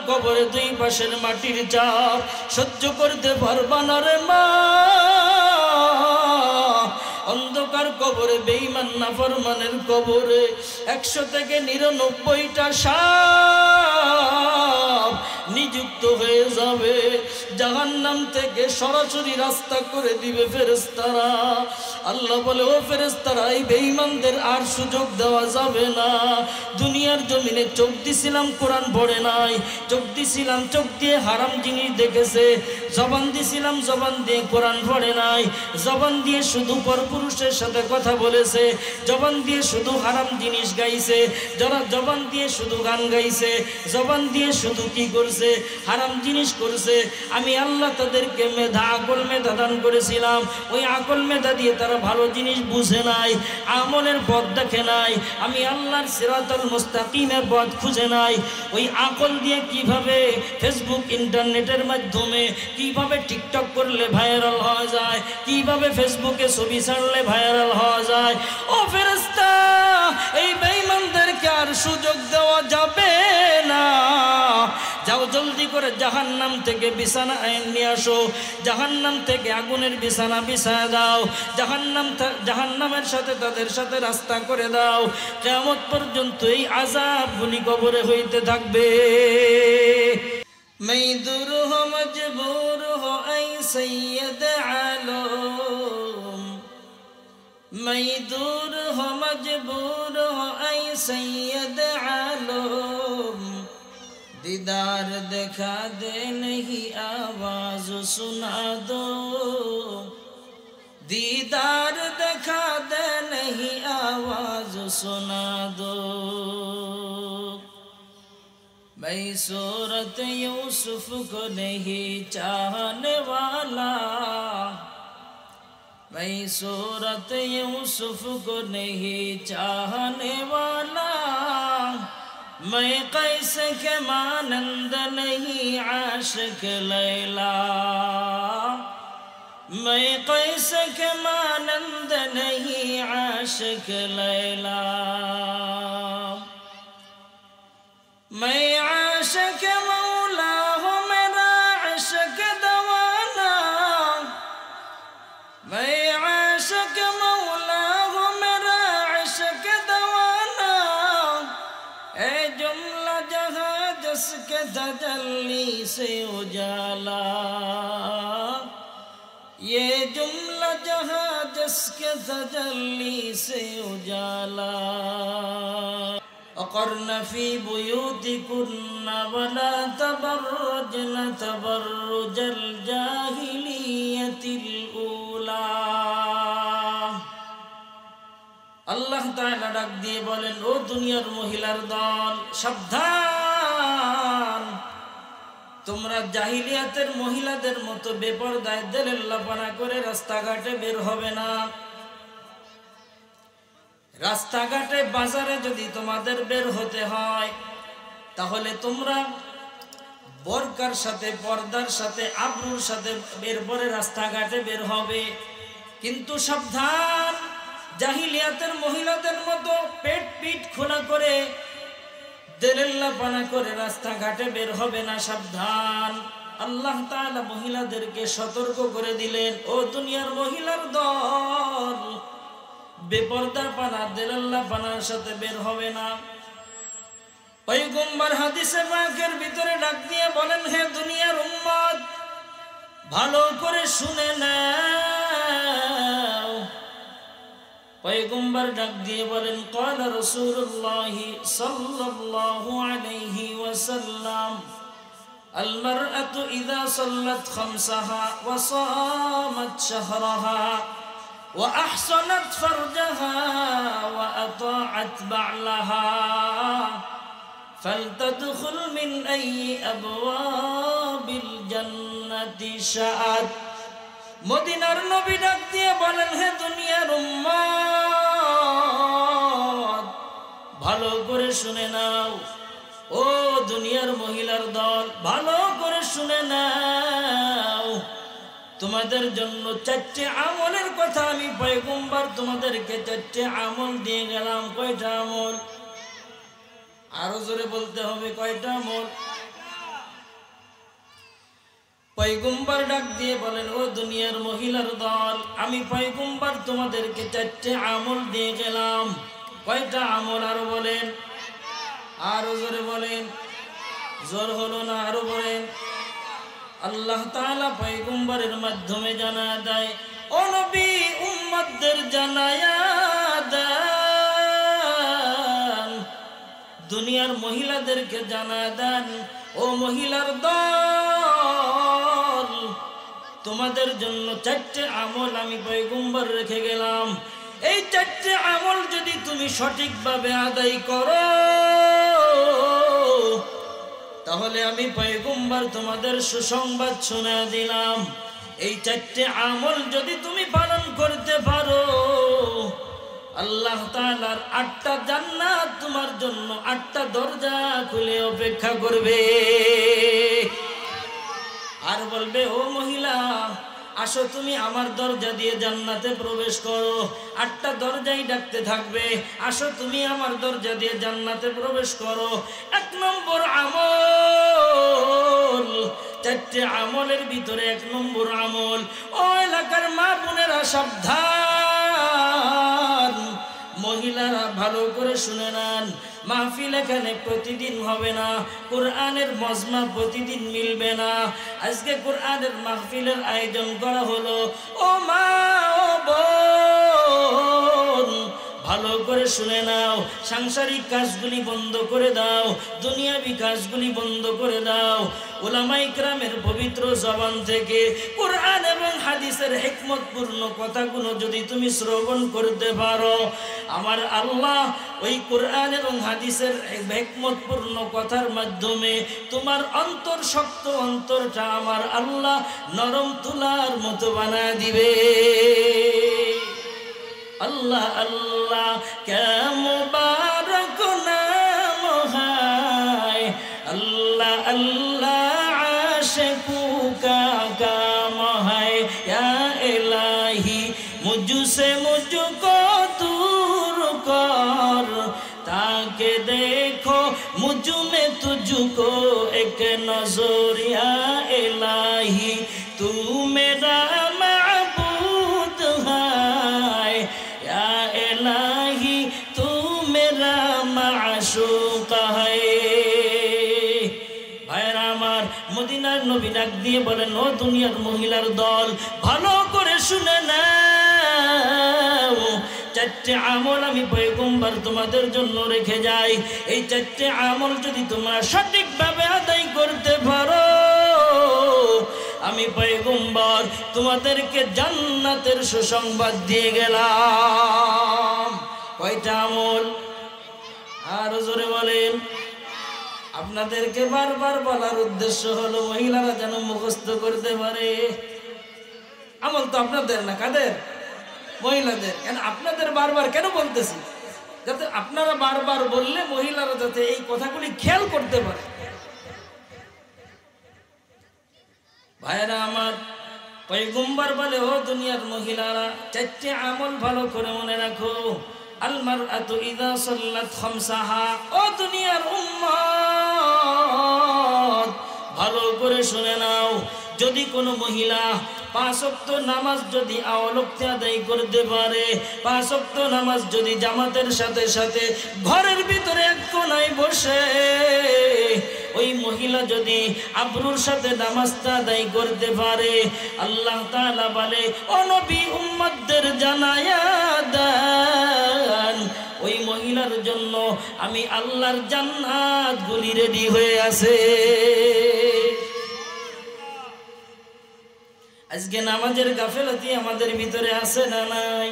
কবরে দুই পাশের মাটির চাপ সহ্য করতে পারবা না রে মা। অন্ধকার কবরে বেঈমান নাফরমানের কবরে 100 থেকে 99টা সাপ নিযুক্ত হয়ে যাবে। জাহান্নাম থেকে সরাসরি রাস্তা করে দিবে ফেরেশতারা। আল্লাহ বলে, ও ফেরেশতারা, এই বেঈমানদের আর সুযোগ দেওয়া যাবে না। দুনিয়ার জমিনে চোখ দিছিলাম, কোরআন পড়ে নাই। চোখ দিছিলাম, চোখ দিয়ে হারাম জিনিস দেখেছে। জবান দিছিলাম, জবান দিয়ে কোরআন পড়ে নাই। জবান দিয়ে শুধু পরপুরুষের সাথে কথা বলেছে। জবান দিয়ে শুধু হারাম জিনিস গাইছে। যারা জবান দিয়ে শুধু গান গাইছে, জবান দিয়ে শুধু কি করছে, হারাম জিনিস করছে। আমি আল্লাহ তাদেরকে মেধা, আকল মেধা দান করেছিলাম। ওই আকল মেধা দিয়ে তারা ভালো জিনিস বুঝে নাই, আমলের পথ দেখে নাই। আমি আল্লাহর সিরাতুল মুস্তাকিমের পথ খুঁজে নাই। ওই আকল দিয়ে কিভাবে ফেসবুক ইন্টারনেটের মাধ্যমে কিভাবে টিকটক করলে ভাইরাল হওয়া যায়, কিভাবে ফেসবুকে ছবি ছাড়লে ভাইরাল হওয়া যায়। ও ফেরেশতা, এই বেঈমানদেরকে আর সুযোগ দেওয়া যাবে না। যাও জলদি করে জাহান্নাম থেকে বিছানা নিয়ে আসো। জাহান্নাম থেকে আগুনের বিছানা বিছায় দাও। জাহান্নামের সাথে তাদের সাথে রাস্তা করে দাও। কিয়ামত পর্যন্ত এই আযাবগুলি কবরে হইতে থাকবে। मैं दूर हो मजबूर हो ऐ सैयद आलम, मैं दूर हो मजबूर हो ऐ सैयद आलम, दीदार दिखा दे नहीं आवाज सुना दो, दीदार दिखा दे नहीं आवाज सुना दो। मैं सूरत यूसुफ को नहीं चाहने वाला, मैं सूरत यूसुफ को नहीं चाहने वाला, मैं कैसे के मानंद नहीं आशिक लैला, मैं कैसे के मानंद नहीं आशिक लैला। मैं आशिक मौला हूँ, मेरा इश्क दवाना, मैं आशिक मौला हूँ, मेरा इश्क दवाना। ए जुमला जहाँ जिसके तजल्ली से उजाला, ये जुमला जहाँ जिसके तजल्ली से उजाला। अक़र्न फ़ी बुयूतिकुन्न वला तबर्रजन तबर्रुजल जाहिलिय्यतिल ऊला। আল্লাহ তাআলা ডাক দিয়ে বলেন, ও দুনিয়ার মহিলার দল, সাবধান, তোমরা জাহিলিয়াতের মহিলাদের মতো বেপরদায় দেলেল্লাপানা করে রাস্তাঘাটে বের হবে না। রাস্তাঘাটে বাজারে যদি তোমাদের বের হতে হয়, তাহলে তোমরা বরকার সাথে, পর্দার সাথে, আবরুর সাথে এরপরে রাস্তাঘাটে বের হবে। কিন্তু সাবধান, জাহিলিয়াতের মহিলাদের মতো পেট পিঠ খোলা করে দেলেল্লাপানা করে রাস্তাঘাটে বের হবে না, সাবধান। আল্লাহ তাআলা মহিলাদেরকে সতর্ক করে দিলেন, ও দুনিয়ার মহিলার দল, বেপরদা পানা, দেলাল্লা পানার সাথে বের হবে না। পয়গম্বর হাদিসে পাকের ভিতরে ডাক দিয়ে বলেন, হে দুনিয়ার উম্মত, ভালো করে শুনে নাও। পয়গম্বর ডাক দিয়ে বলেন, ক্বালা রাসূলুল্লাহ সাল্লাল্লাহু আলাইহি ওয়াসাল্লাম, আল মারআতু ইযা সাল্লাত খামসাহা ওয়া সামাত শাহরাহা وأحصنت فرجها وأطاعت بعلها فلتدخل من أي أبواب الجنة شاءت। মদিনার নবী ডাক দিয়ে বলেন, হে দুনিয়ার উম্মত, ভালো করে শুনে নাও। ও দুনিয়ার মহিলার দল, ভালো করে শুনে নাও। তোমাদের জন্য 4টে আমলের কথা আমি পয়গম্বর তোমাদেরকে 4টে আমল দিয়ে গেলাম। কয়টা আমল? আরো জোরে বলতে হবে, কয়টা আমল? পয়গম্বর ডাক দিয়ে বলেন, ও দুনিয়ার মহিলার দল, আমি পয়গম্বর তোমাদেরকে 4টে আমল দিয়ে গেলাম। কয়টা আমল? আরো বলেন, আরো জোরে বলেন। জোর হলো না, আরো বলেন। আল্লাহ তাআলা পয়গম্বরের মাধ্যমে জানা দেয়, ও নবী উম্মতদের জানায়া দেন, দুনিয়ার মহিলাদেরকে জানা দেন, ও মহিলার দল, তোমাদের জন্য 4টে আমল আমি পয়গম্বর রেখে গেলাম। এই 4টে আমল যদি তুমি সঠিকভাবে আদায় করো, তাহলে আমি পয়গম্বর তোমাদের সুসংবাদ শোনা দিলাম। এই 4টে আমল যদি তুমি পালন করতে পারো, আল্লাহ তাআলার 8টা জান্নাত তোমার জন্য 8টা দরজা খুলে অপেক্ষা করবে। আর বলবে, ও মহিলা আসো তুমি আমার দরজা দিয়ে জান্নাতে প্রবেশ করো। 8টা দরজাই ডাকতে থাকবে, আসো তুমি আমার দরজা দিয়ে জান্নাতে প্রবেশ করো। 1 নম্বর আমল, 4টে আমলের ভিতরে 1 নম্বর আমল। ও এলাকার মা বোনেরা সাবধান, মহিলারা ভালো করে শুনে নেন। মাহফিল এখানে প্রতিদিন হবে না, কোরআনের মজমা প্রতিদিন মিলবে না। আজকে কোরআনের মাহফিলের আয়োজন করা হলো। ও মা, ও বোন, ভালো করে শুনে নাও। সাংসারিক কাজগুলি বন্ধ করে দাও, দুনিয়াবি কাজগুলি বন্ধ করে দাও। উলামা ইকরামের পবিত্র জবান থেকে কোরআন এবং হাদিসের হিকমতপূর্ণ কথাগুলো যদি তুমি শ্রবণ করতে পারো, আমার আল্লাহ ওই কোরআন এবং হাদিসের হিকমতপূর্ণ কথার মাধ্যমে তোমার অন্তর, শক্ত অন্তরটা আমার আল্লাহ নরম তুলার মতো বানায় দিবে। আল্লাহ আল্লাহ কে মুবারক নাম হায়, আল্লাহ আল্লাহ আশিকু কা কাম হায়, ইয়া ইলাহি মুঝসে মুঝকো दूर कर, ताके देखो मुझ में तुझको एक नजर, या इलाही तू मेरा माबूद है, या इलाही तू मेरा माशूक है। ভাইরা আমার, মদিনার নবী ডাক দিয়ে বলেন, ও দুনিয়ার মহিলার দল, ভালো করে শুনে নাও। 4টে আমল আমি পয়গম্বর তোমাদের জন্য রেখে যাই। এই 4টে আমল যদি তোমরা সঠিকভাবে আদায় করতে পারো, আমি পয়গম্বর তোমাদেরকে জান্নাতের সুসংবাদ দিয়ে গেলাম। কয়টা আমল? আরো জোরে বলেন। আপনাদেরকে বারবার বলার উদ্দেশ্য হলো মহিলারা যেন মুখস্থ করতে পারে। আমল তো আপনাদের না, কাদের? মহিলাদের। কেন আপনাদের বারবার কেন বলতেছি? যাতে আপনারা বারবার বললে মহিলারা যাতে এই কথাগুলি খেয়াল করতে পারে। ভাইরা আমার, পয়গম্বর বলে, ও দুনিয়ার মহিলারা, 4টে আমল ভালো করে মনে রাখো। আল মারআতু ইযা সাল্লাত খামসাহা, ও দুনিয়ার উম্মত ভালো করে শুনে নাও। যদি কোনো মহিলা 5 ওয়াক্ত নামাজ যদি আওলক্তে আদায় করতে পারে, 5 ওয়াক্ত নামাজ যদি জামাতের সাথে সাথে ঘরের ভিতরে এক কোণায় বসে ওই মহিলা যদি আব্রুর সাথে নামাজটা আদায় করতে পারে, আল্লাহ তাআলা বলে, ও নবী উম্মতদের জানায়া দেন, ওই মহিলার জন্য আমি আল্লাহর জান্নাতগুলি রেডি হয়ে আছে। আজকে নামাজের গাফেলতি আমাদের ভিতরে আছে না নাই?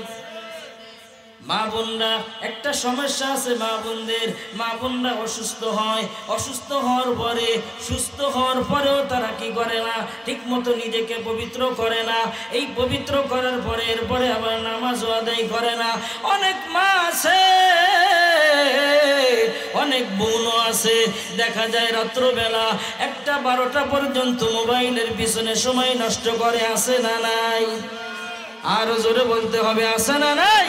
মা বোনরা, একটা সমস্যা আছে মা বোনদের। মা বোনরা অসুস্থ হয়, অসুস্থ হওয়ার পরে, সুস্থ হওয়ার পরেও তারা কি করে না, ঠিক মতো নিজেকে পবিত্র করে না। এই পবিত্র করার পরে এরপরে আবার নামাজও আদায় করে না। অনেক মা আছে, অনেক বোনও আছে, দেখা যায় রাত্রবেলা 1টা 12টা পর্যন্ত মোবাইলের পিছনে সময় নষ্ট করে। আছে না নাই? আরো জোরে বলতে হবে, আছে না নাই?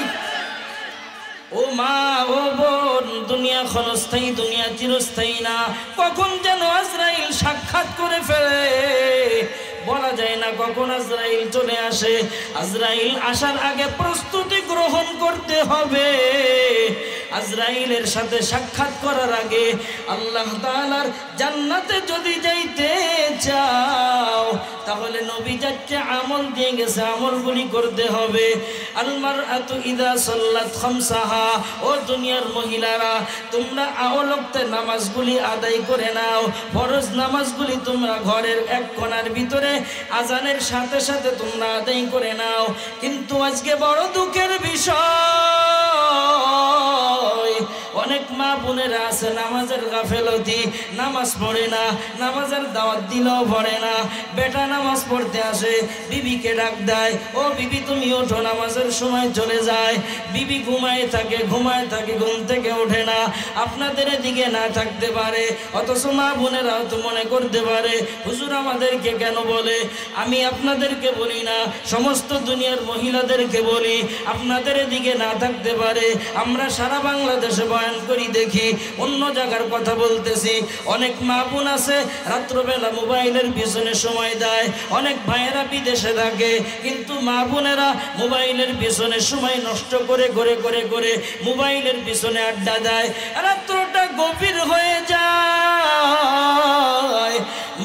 ও মা, ও বোন, দুনিয়া ক্ষণস্থায়ী, দুনিয়া চিরস্থায়ী না। কখন যেন আজরাইল সাক্ষাৎ করে ফেলে, বলা যায় না কখন আজরাইল চলে আসে। আজরাইল আসার আগে প্রস্তুতি গ্রহণ করতে হবে। আজরাইলের সাথে সাক্ষাৎ করার আগে আল্লাহ তাআলার জান্নাতে যদি যাইতে চাও তাহলে নবী যাচ্ছে আমল দিয়ে গেছে, আমলগুলি করতে হবে। আল মারআতু ইযা সাল্লাত খামসাহা, ও দুনিয়ার মহিলারা তোমরা আওয়াক্তে নামাজগুলি আদায় করে নাও। ফরজ নামাজগুলি তোমরা ঘরের এক কোণার ভিতরে আজানের সাথে সাথে তোমরা আদায় করে নাও। কিন্তু আজকে বড় দুঃখের বিষয়, অনেক মা বোনেরা আছে নামাজের গাফেলতি, নামাজ পড়ে না, নামাজের দাওয়াত দিলেও পড়ে না। বেটা নামাজ পড়তে আসে, বিবিকে ডাক দেয়, ও বিবি তুমি ওঠো, নামাজের সময় চলে যায়। বিবি ঘুমায় থাকে, ঘুম থেকে ওঠে না। আপনাদের এদিকে না থাকতে পারে, অথচ মা বোনেরাও তো মনে করতে পারে হুজুর আমাদেরকে কেন বলে। আমি আপনাদেরকে বলি না, সমস্ত দুনিয়ার মহিলাদেরকে বলি, আপনাদের এদিকে না থাকতে পারে। আমরা সারা বাংলাদেশে বয়ান করি, দেখি অন্য জায়গার কথা বলতেছি। অনেক মা বোন আছে রাত্রবেলা মোবাইলের পিছনে সময় দেয়, অনেক ভাইয়েরা বিদেশে থাকে, কিন্তু মা বোনেরা মোবাইলের পিছনে সময় নষ্ট করে করে করে করে মোবাইলের পিছনে আড্ডা দেয়। রাত্রটা গভীর হয়ে যায়,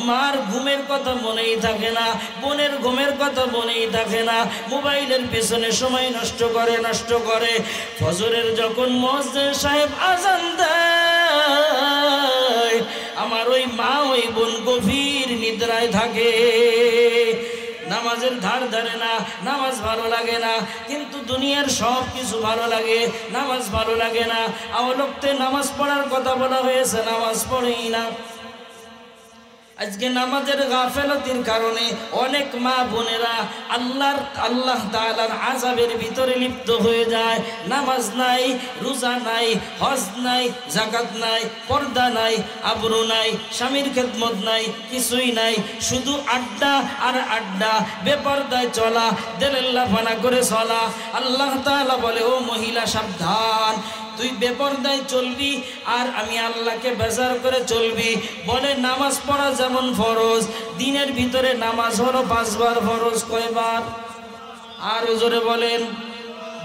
মার ঘুমের কথা মনেই থাকে না, বোনের ঘুমের কথা মনেই থাকে না, মোবাইলের পিছনে সময় নষ্ট করে। ফজরের যখন মুয়াজ্জিন সাহেব আজান দেয়, আমার ওই মা ওই বোন গভীর নিদ্রায় থাকে, নামাজের ধার ধারে না, নামাজ ভালো লাগে না। কিন্তু দুনিয়ার সব কিছু ভালো লাগে, নামাজ ভালো লাগে না। আওয়াক্তে নামাজ পড়ার কথা বলা হয়েছে, নামাজ পড়েই না। আজকে নামাজের গাফেলতির কারণে অনেক মা বোনেরা আল্লাহ তাআলার আযাবের ভিতরে লিপ্ত হয়ে যায়। নামাজ নাই, রোজা নাই, হজ নাই, যাকাত নাই, পর্দা নাই, আবরু নাই, স্বামীর খেদমত নাই, কিছুই নাই, শুধু আড্ডা আর আড্ডা, বেপরদায় চলা, দেলেল্লাফানা করে চলা। আল্লাহ তাআলা বলে, ও মহিলা সাবধান, তুই বেপরদায় চলবি আর আমি আল্লাহকে বেজার করে চলবি। বলে নামাজ পড়া যেমন ফরজ, দিনের ভিতরে নামাজ হলো 5 বার ফরজ। কয়বার? আর জোরে বলেন।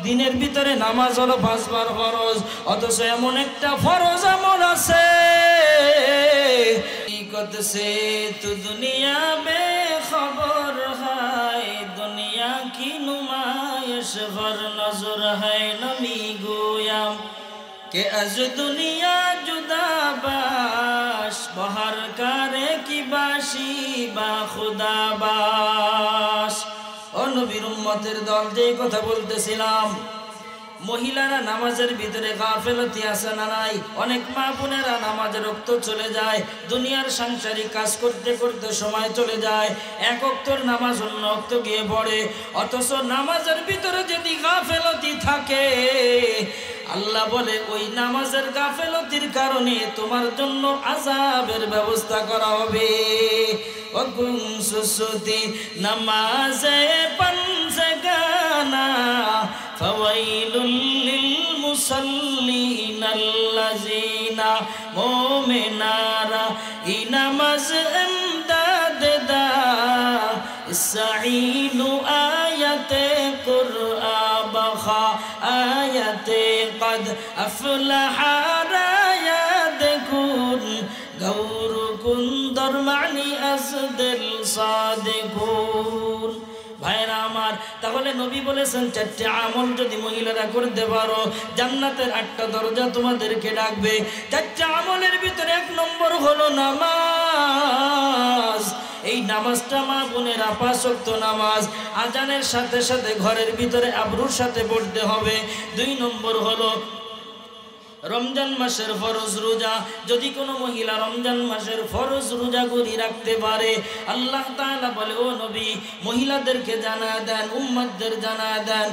দিনের ভিতরে নামাজ হলো 5 বার ফরজ, অথচ এমন একটা ফরজ আমল আছে से तू दुनिया बेखबर है, दुनिया की नुमाइश पर नजर है नमी गोया के अज दुनिया जुदा बाश बहर करे की बाशी बा खुदा बाश। ও নবীর উম্মতের দল, যে কথা বলতেছিলাম, মহিলারা নামাজের ভিতরে গাফেলতি আছে না নাই? অনেক মা বোনেরা নামাজের রক্ত চলে যায়, দুনিয়ার সাংসারিক কাজ করতে করতে সময় চলে যায়, এক ওয়াক্তের নামাজ অন্য ওয়াক্ত গিয়ে পড়ে। অথচ নামাজের ভিতরে যদি গাফেলতি থাকে, আল্লাহ বলে ওই নামাজের গাফেলতির কারণে তোমার জন্য আযাবের ব্যবস্থা করা হবে। ওকুম সুসুতি নামাজে পঞ্জগানা ফাওয়াইলুল লিল মুসাল্লিন আল্লাযিনা মুমিনারা ই নামাজ ইমদাদ দা ইসঈনু আয়াতে কুরআন বখা আয়াতে কদ আফলাহা রায়াত কুন গৌরকুন দরমানি আসদল সাদিকুন। ভাইরা আমার, তাহলে নবী বলেছেন 4টি আমল যদি মহিলারা করতে পারো, জান্নাতের 8টা দরজা তোমাদেরকে ডাকবে। 4টি আমলের ভিতরে 1 নম্বর হলো নামাজ। এই নামাজটা মা বোনেরা 5 ওয়াক্ত নামাজ আজানের সাথে সাথে ঘরের ভিতরে আবরুর সাথে পড়তে হবে। 2 নম্বর হলো রমজান মাসের ফরজ রোজা। যদি কোনো মহিলা রমজান মাসের ফরজ রোজাগুলি রাখতে পারে, আল্লাহ তাআলা বলে, ও নবী মহিলাদেরকে জানায় দেন, উম্মতদের জানায় দেন,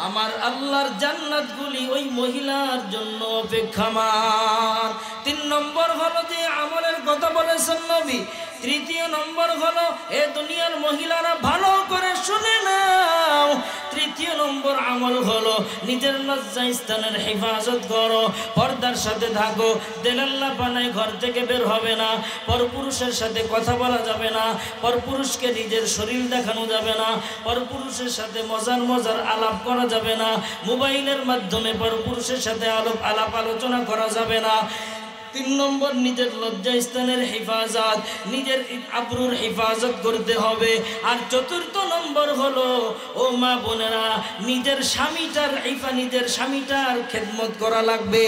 আমার আল্লাহর জান্নাতগুলি ওই মহিলার জন্য অপেক্ষমান। 3 নম্বর হলো যে আমলের কথা বলেছেন নবী। 3য় নম্বর হলো, এ দুনিয়ার মহিলারা ভালো করে শুনে নাও, তৃতীয় নম্বর আমল হলো নিজের লজ্জা স্থানের হেফাজত করো, পর্দার সাথে থাকো, দেলাল্লা বানায় ঘর থেকে বের হবে না, পরপুরুষের সাথে কথা বলা যাবে না, পরপুরুষকে নিজের শরীর দেখানো যাবে না, পরপুরুষের সাথে মজার মজার আলাপ করা যাবে না, মোবাইলের মাধ্যমে পরপুরুষের সাথে আলাপ আলোচনা করা যাবে না। 3 নম্বর নিজের লজ্জা স্থানের হেফাজত, নিজের আবরুর হেফাজত করতে হবে। আর 4র্থ নম্বর হলো ও মা বোনেরা, নিজের স্বামীটার খেদমত করা লাগবে।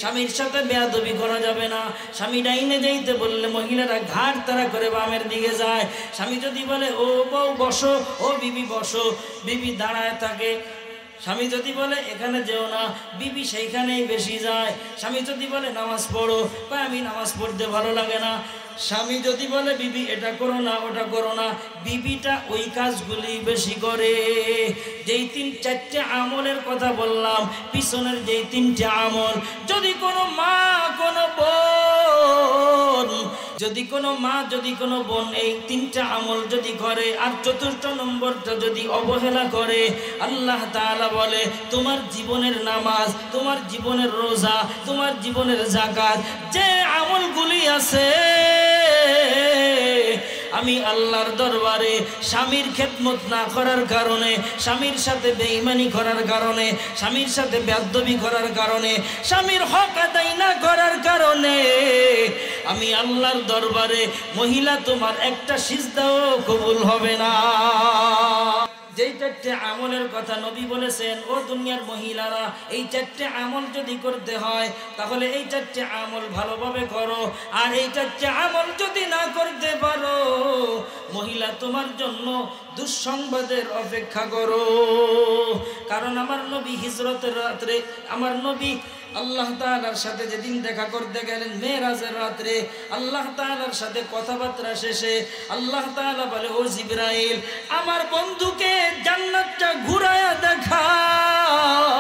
স্বামীর সাথে বেয়াদবি করা যাবে না। স্বামী ডাইনে যাইতে বললে মহিলারা ঘাট তারা করে বামের দিকে যায়। স্বামী যদি বলে ও বউ বসো, ও বিবি বসো, বিবি দাঁড়ায় থাকে। স্বামী যদি বলে এখানে যেও না, বিবি সেইখানেই বেশি যায়। স্বামী যদি বলে নামাজ পড়ো, কয় আমি নামাজ পড়তে ভালো লাগে না। স্বামী যদি বলে বিবি এটা করো না, ওটা করো না, বিবিটা ওই কাজগুলি বেশি করে। যেই 3-4টে আমলের কথা বললাম, পিছনের যেই 3টে আমল, যদি কোনো মা কোনো বোন যদি কোনো বোন এই 3টা আমল যদি করে আর 4র্থ নম্বরটা যদি অবহেলা করে, আল্লাহ তাআলা বলে তোমার জীবনের নামাজ, তোমার জীবনের রোজা, তোমার জীবনের যাকাত, যে আমলগুলি আছে আমি আল্লাহর দরবারে স্বামীর খেদমত না করার কারণে, স্বামীর সাথে বেঈমানি করার কারণে, স্বামীর সাথে বেয়াদবি করার কারণে, স্বামীর হক আদায় না করার কারণে আমি আল্লাহর দরবারে মহিলা তোমার একটা সিজদাও কবুল হবে না। যেই 4টে আমলের কথা নবী বলেছেন, ও দুনিয়ার মহিলারা এই 4টে আমল যদি করতে হয় তাহলে এই 4টে আমল ভালোভাবে করো। আর এই 4টে আমল যদি না করতে পারো, মহিলা তোমার জন্য দুঃসংবাদের অপেক্ষা করো। কারণ আমার নবী হিজরতের রাত্রে, আমার নবী আল্লাহ তাআলার সাথে যেদিন দেখা করতে গেলেন মেরাজের রাত্রে, আল্লাহ তাআলার সাথে কথাবার্তা শেষে আল্লাহ তাআলা বলে ও জিবরাইল, আমার বন্ধুকে জান্নাতটা ঘুরায়া দেখাও,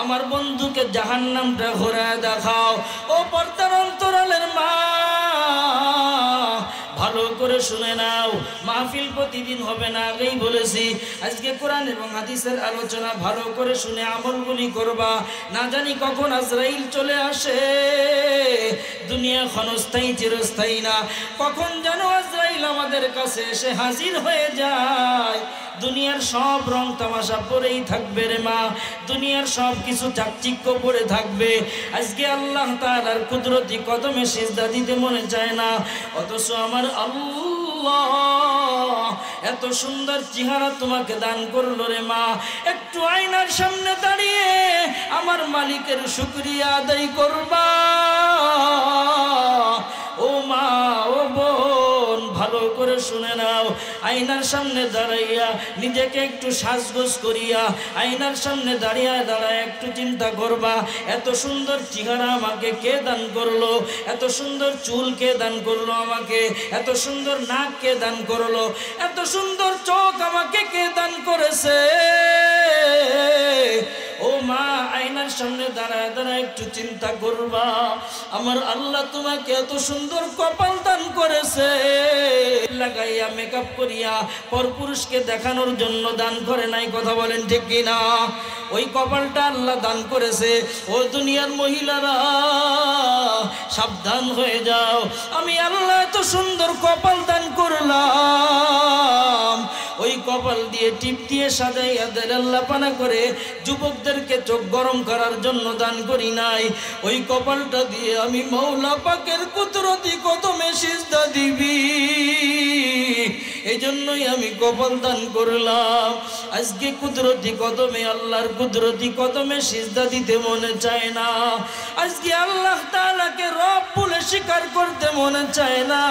আমার বন্ধুকে জাহান্নামটা ঘুরায়া দেখাও। ও পর্দার অন্তরালের মা, ভালো করে শুনে নাও, মাহফিল প্রতিদিন হবে না, আগেই বলেছি। আজকে কোরআন এবং হাদিসের আলোচনা ভালো করে শুনে আমলগুলি করবা। না জানি কখন আজরাইল চলে আসে, দুনিয়া ক্ষণস্থায়ী চিরস্থায়ী না। কখন যেন আজরাইল আমাদের কাছে এসে হাজির হয়ে যায়। দুনিয়ার সব রং তামাশা পরেই থাকবে রে মা, দুনিয়ার সব কিছু চাকচিক্য পড়ে থাকবে। আজকে আল্লাহ তাআলার কুদরতি কদমে সিজদা দিতে মনে চায় না, অথচ আমার আল্লাহ এত সুন্দর চেহারা তোমাকে দান করলো রে মা। একটু আয়নার সামনে দাঁড়িয়ে আমার মালিকের শুকরিয়া আদায় করবা। ও মা, ও বোন, ভালো করে শুনে নাও, আয়নার সামনে দাঁড়াইয়া নিজেকে একটু সাজগোজ করিয়া আয়নার সামনে দাঁড়িয়ে একটু চিন্তা করবা, এত সুন্দর চেহারা আমাকে কে দান করলো, এত সুন্দর চুল কে দান করলো আমাকে, এত সুন্দর নাক কে দান করলো, এত সুন্দর চোখ আমাকে কে দান করেছে। ও মা, আয়নার সামনে দাঁড়ায় একটু চিন্তা করবা, আমার আল্লাহ তোমাকে এত সুন্দর কপাল দান করেছে। লাগাইয়া মেকআপ করিয়া পরপুরুষকে দেখানোর জন্য দান করে নাই, কথা বলেন ঠিক কিনা? ওই কপালটা আল্লাহ দান করেছে। ও দুনিয়ার মহিলারা সাবধান হয়ে যাও, আমি আল্লাহ এত সুন্দর কপাল দান করলাম, ওই কপাল দিয়ে টিপ দিয়ে সাজাইয়া আল্লাহ পানা করে যুবকদেরকে চোখ গরম করার জন্য দান করি নাই। ওই কপালটা দিয়ে আমি মাওলা পাকের কুদরতি কদমে সিজদা দিবি, এই জন্যই আমি কপাল দান করলাম। আজকে কুদরতি কদমে, আল্লাহর কুদরতি কদমে সিজদা দিতে মনে চায় না। আজকে আল্লাহ তাআলাকে রব বলে স্বীকার করতে মনে চায় না।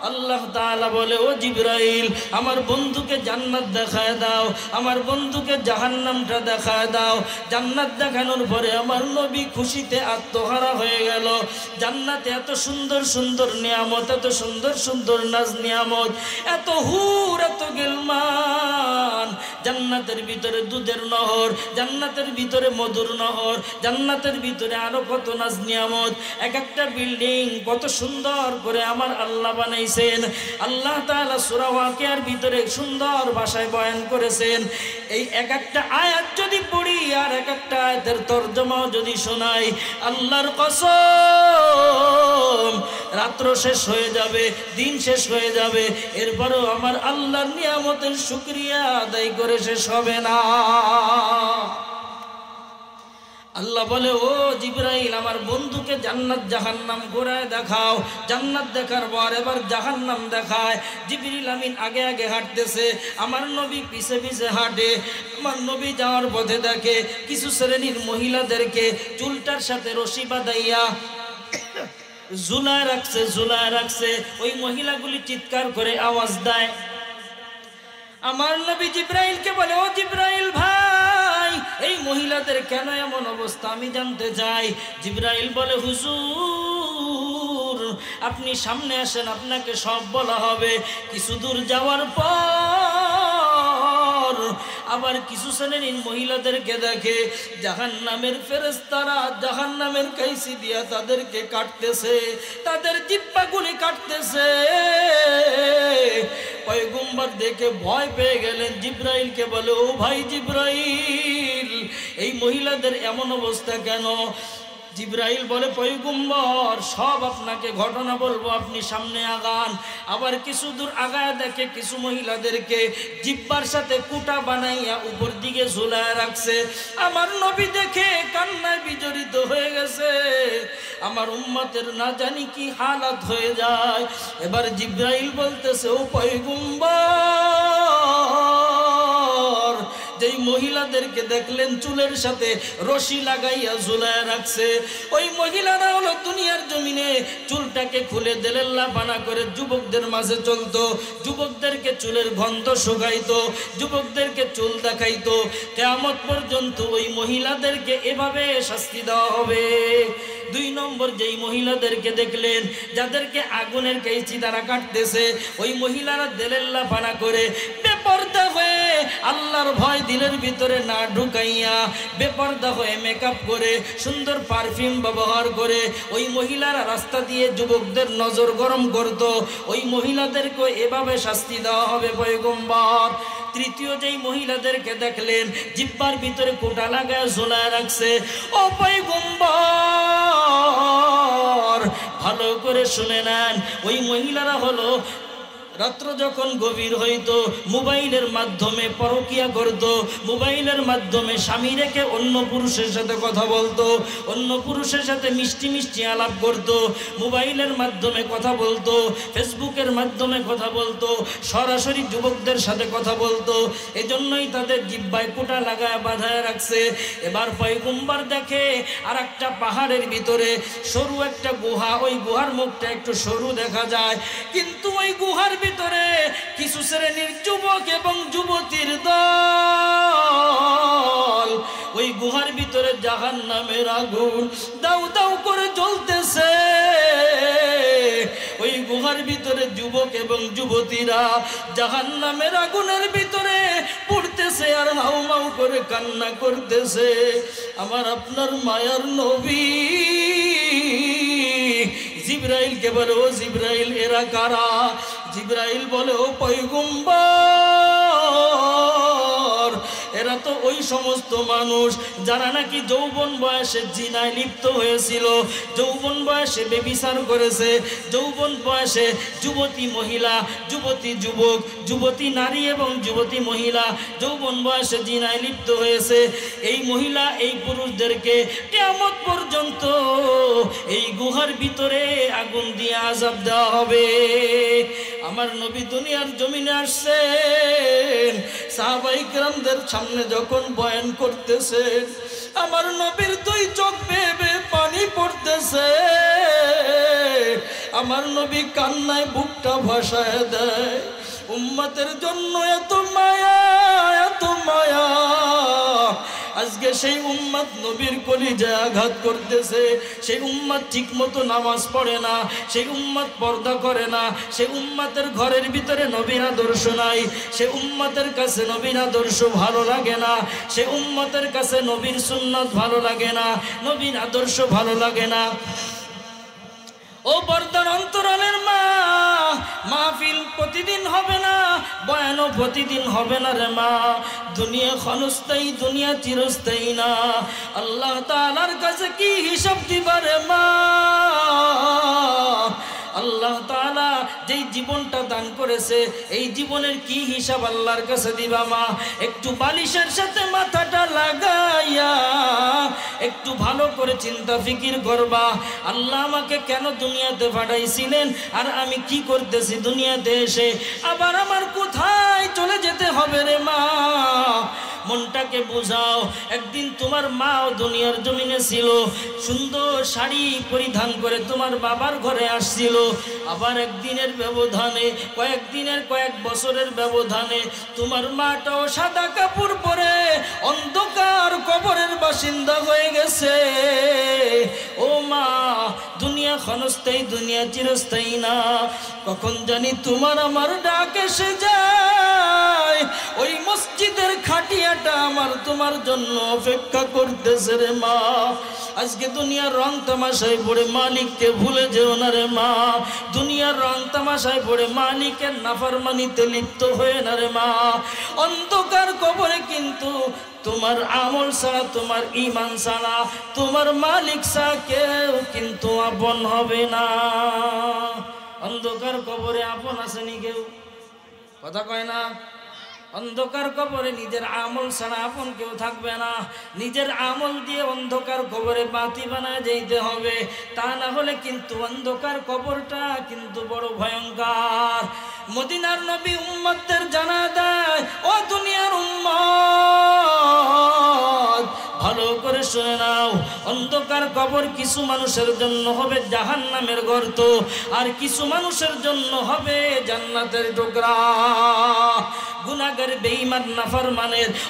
আল্লাহ তাআলা বলে ও জিবরাইল, আমার বন্ধুকে জান্নাত দেখায় দাও, আমার বন্ধুকে জাহান্নামটা দেখায় দাও। জান্নাত দেখানোর পরে আমার নবী খুশিতে আত্মহারা হয়ে গেল। জান্নাতে এত সুন্দর সুন্দর নিয়ামত, এত সুন্দর সুন্দর নাজ নিয়ামত, এত হুর, এত গেলমান। জান্নাতের ভিতরে দুধের নহর, জান্নাতের ভিতরে মধুর নহর, জান্নাতের ভিতরে আরো কত নাজ নিয়ামত। এক একটা বিল্ডিং কত সুন্দর করে আমার আল্লাহ বানাইছে। দিয়েছেন। আল্লাহ তাআলা সূরা ওয়াকিয়ার ভিতরে সুন্দর ভাষায় বয়ান করেছেন। এই এক একটা আয়াত যদি পড়ি আর এক একটা আয়াতের তরজমাও যদি শোনাই, আল্লাহর কসম রাত্র শেষ হয়ে যাবে, দিন শেষ হয়ে যাবে, এরপরেও আমার আল্লাহর নিয়ামতের শুকরিয়া আদায় করে শেষ হবে না। আল্লাহ বলে, ও জিবরাইল, আমার বন্ধুকে জান্নাত জাহান্নাম ঘোরায় দেখাও। জান্নাত দেখার পর এবার জাহান্নাম দেখায়। জিবরিল আমিন আগে আগে হাঁটতেছে, আমার নবী পিছে পিছে হাঁটে। আমার নবী যাওয়ার পথে দেখে কিছু শ্রেণীর মহিলাদেরকে চুলটার সাথে রশি বাঁধাইয়া ঝুলায় রাখছে। ওই মহিলাগুলি চিৎকার করে আওয়াজ দেয়। আমার নবী জিবরাইলকে বলে, ও জিবরাইল ভাই, এই মহিলাদের কেন এমন অবস্থা আমি জানতে চাই। জিবরাইল বলে, হুজুর আপনি সামনে আসেন, আপনাকে সব বলা হবে। কিছু দূর যাওয়ার পর আবার কিছু শ্রেণীর মহিলাদেরকে দেখে জাহান্নামের ফেরেশতারা জাহান্নামের কাইসি দিয়া তাদেরকে কাটতেছে, তাদের জিহ্বাগুলি কাটতেছে। পয়গম্বর দেখে ভয় পেয়ে গেলেন, জিবরাইলকে বলে, ও ভাই জিবরাইল, এই মহিলাদের এমন অবস্থা কেন? জিবরাইল বলে, পয়গম্বর সব আপনাকে ঘটনা বলবো, আপনি সামনে আগান। আবার কিছু দূর আগায় দেখে কিছু মহিলাদেরকে জিহ্বার সাথে কুটা বানাইয়া উপর দিকে ঝুলায় রাখছে। আমার নবী দেখে কান্নায় বিজড়িত হয়ে গেছে। আমার উম্মতের না জানি কি হালাত হয়ে যায়। এবার জিবরাইল বলতেছে, ও পয়গম্বর, যেই মহিলাদেরকে দেখলেন চুলের সাথে রশি লাগাইয়া ঝুলায় রাখছে, ওই মহিলারা হলো দুনিয়ার জমিনে চুলটাকে খুলে দেলেল্লা বানা করে যুবকদের মাঝে চলতো, যুবকদেরকে চুলের গন্ধ শুকাইতো, যুবকদেরকে চুল দেখাইতো। কিয়ামত পর্যন্ত ওই মহিলাদেরকে এভাবে শাস্তি দেওয়া হবে। 2 নম্বর, যেই মহিলাদেরকে দেখলেন যাদেরকে আগুনের কাইচি দ্বারা কাটতেছে, ওই মহিলারা দেলেল্লা বানা করে বেপরদা হয়ে আল্লাহর ভয় দিলের ভিতরে না ঢুকাইয়া বেপরদা হয়ে মেকআপ করে সুন্দর পারফিউম ব্যবহার করে ওই মহিলারা রাস্তা দিয়ে যুবকদের নজর গরম করত। ওই মহিলাদেরকে এভাবে শাস্তি দেওয়া হবে পয়গম্বর। তৃতীয়, যেই মহিলাদেরকে দেখলেন জিহ্বার ভিতরে কোটা লাগায় ঝোলায় রাখছে, ও পয়গম্বর ভালো করে শুনে নেন, ওই মহিলারা হলো রাত্র যখন গভীর হইতো মোবাইলের মাধ্যমে পরকিয়া করত, মোবাইলের মাধ্যমে স্বামী রেখে অন্য পুরুষের সাথে কথা বলতো, অন্য পুরুষের সাথে মিষ্টি মিষ্টি আলাপ করত, মোবাইলের মাধ্যমে কথা বলতো, ফেসবুকের মাধ্যমে কথা বলতো, সরাসরি যুবকদের সাথে কথা বলতো। এজন্যই তাদের জিহ্বায় কোটা লাগায় বাঁধায় রাখছে। এবার পয়গম্বর দেখে আর একটা পাহাড়ের ভিতরে সরু একটা গুহা, ওই গুহার মুখটা একটু সরু দেখা যায়, কিন্তু ওই গুহার ভিতরে কিছু শ্রেণীর যুবক এবং যুবতীর দল, ওই গুহার ভিতরে জাহান্নামের আগুন দাউ দাউ করে জ্বলতেছে। ওই গুহার ভিতরে যুবক এবং যুবতীরা জাহান্নামের আগুনের ভিতরে পড়তেছে আর হাউমাউ করে কান্না করতেছে। আমার আপনার মায়ার নবী জিবরাইলকে বলে, ও জিবরাইল এরা কারা? জিবরাইল বলে, ও পয়গম্বর, এরা তো ওই সমস্ত মানুষ যারা নাকি যৌবন বয়সে জিনায় লিপ্ত হয়েছিল, যৌবন বয়সে ব্যভিচার করেছে, যৌবন বয়সে যুবতী মহিলা, যুবতী যুবক, যুবতী নারী এবং যুবতী মহিলা যৌবন বয়সে জিনায় লিপ্ত হয়েছে। এই মহিলা এই পুরুষদেরকে কিয়ামত পর্যন্ত এই গুহার ভিতরে আগুন দিয়ে আযাব দেওয়া হবে। আমার নবী দুনিয়ার জমিনে আসছেন, সাহাবায়ে কেরামদের সামনে যখন বয়ান করতেছেন, আমার নবীর 2 চোখ বেয়ে বেয়ে পানি পড়তেছে। আমার নবী কান্নায় বুকটা ভাসায় দেয়। উম্মতের জন্য এত মায়া, এত মায়া। আজকে সেই উম্মত নবীর কলিজায় আঘাত করতেছে। সেই উম্মত ঠিক মতো নামাজ পড়ে না, সেই উম্মত পর্দা করে না, সেই উম্মতের ঘরের ভিতরে নবীর আদর্শ নাই, সেই উম্মতের কাছে নবীর আদর্শ ভালো লাগে না, সেই উম্মতের কাছে নবীর সুন্নাত ভালো লাগে না, নবীর আদর্শ ভালো লাগে না। ও ও পর্দার অন্তরালের মা, মাহফিল প্রতিদিন হবে না, বয়ানও প্রতিদিন হবে না রে মা। দুনিয়া ক্ষণস্থায়ী, দুনিয়া চিরস্থায়ী না। আল্লাহ তাআলার কাছে কি হিসাব দিবা রে মা? আল্লাহ তাআলা যেই জীবনটা দান করেছে, এই জীবনের কি হিসাব আল্লাহর কাছে দিবা মা? একটু বালিশের সাথে মাথাটা লাগাইয়া একটু ভালো করে চিন্তা ফিকির করবা, আল্লাহ আমাকে কেন দুনিয়াতে পাঠাইছিলেন, আর আমি কি করতেছি দুনিয়াতে এসে, আবার আমার কোথায় চলে যেতে হবে রে মা? মনটাকে বুঝাও। একদিন তোমার মাও দুনিয়ার জমিনে ছিল, সুন্দর শাড়ি পরিধান করে তোমার বাবার ঘরে আসছিল। আবার একদিনের ব্যবধানে, কয়েক বছরের ব্যবধানে তোমার মাটাও সাদা কাপড় পরে অন্ধকার কবরের বাসিন্দা হয়ে গেছে। ও মা, দুনিয়া ক্ষণস্থায়ী, দুনিয়া চিরস্থায়ী না। কখন জানি তোমার আমার ডাক এসে যায়, ওই মসজিদের খাটিয়াটা আমার তোমার জন্য অপেক্ষা করতেছে রে মা। আজকে দুনিয়ার রং তামাশায় পড়ে মালিককে ভুলে যেও না রে মা। দুনিয়ার রং তামাশায় পড়ে মালিকের নাফরমানিতে লিপ্ত হয়ে না রে মা। অন্ধকার কবরে কিন্তু তোমার আমল ছাড়া, তোমার ঈমান ছাড়া, তোমার মালিক ছাড়া কেউ কিন্তু আপন হবে না। অন্ধকার কবরে আপন আসেনি কেউ, কথা কয় না? অন্ধকার কবরে নিজের আমল ছাড়া আপন কেউ থাকবে না। নিজের আমল দিয়ে অন্ধকার কবরে বাতি বানায় যেতে হবে, তা না হলে কিন্তু অন্ধকার কবরটা কিন্তু বড় ভয়ঙ্কর। মদিনার নবী উম্মতদের জানা দেয়, ও দুনিয়ার উম্মত, ভালো করে শুনে নাও, অন্ধকার কবর কিছু মানুষের জন্য হবে জাহান্নামের গর্ত, আর কিছু মানুষের জন্য হবে জান্নাতের টুকরা। গুনাহগার, বেঈমান, নাফরমানের